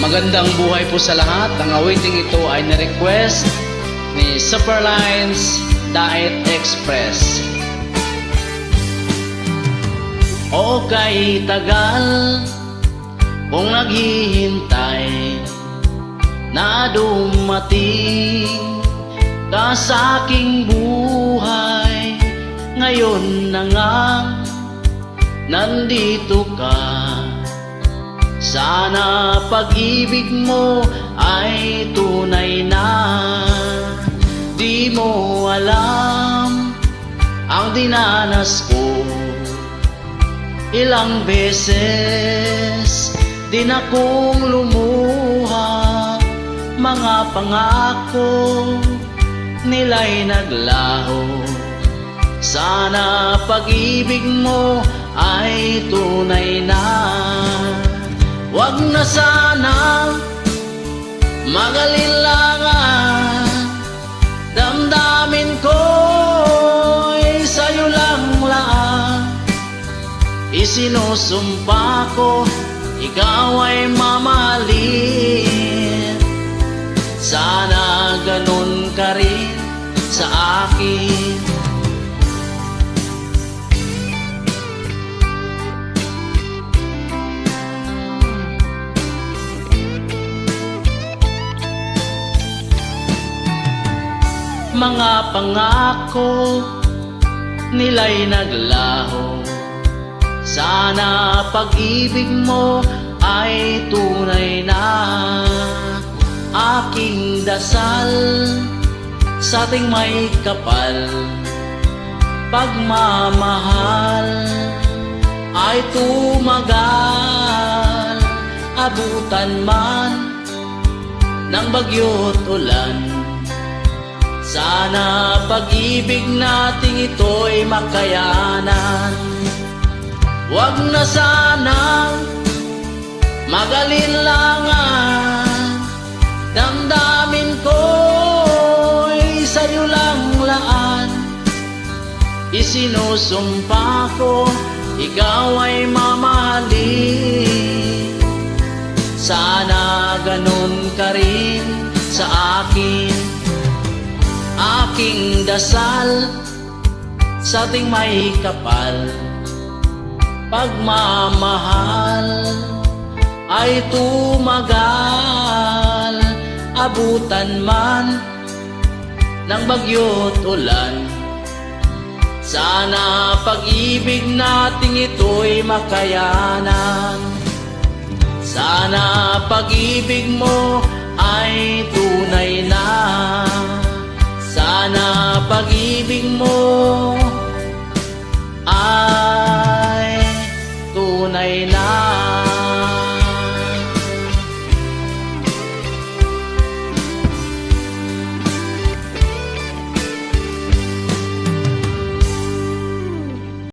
Magandang buhay po sa lahat. Ang awiting ito ay na-request ni Superlines Diet Express. O kay tagal kung naghihintay na dumating ka sa aking buhay. Ngayon na nga nandito ka. Sana pag-ibig mo ay tunay na. Di mo alam ang dinanas ko. Ilang beses din akong lumuha. Mga pangako nila'y naglaho. Sana pag-ibig mo ay tunay na. Wag na sana mag-alilangan. Damdamin ko'y sa'yo lang laan. Isinusumpa ko ikaw ay mamahalin. Sana ganun ka rin sa akin. Mga pangako nila'y naglaho. Sana pag-ibig mo ay tunay na. Aking dasal sa ating may kapal. Pagmamahal ay tumagal. Abutan man ng bagyo't ulan. Sana pag-ibig nating ito'y makayanan. Wag na sana mag-alinlangan. Damdamin ko'y sa'yo lang laan. Isinusumpa ko ikaw ay mamahalin. Sana ganun ka rin sa akin. Aking dasal sa ating may kapal. Pagmamahal ay tumagal. Abutan man ng bagyo't ulan. Sana pag-ibig nating ito'y makayanan. Sana pag-ibig mo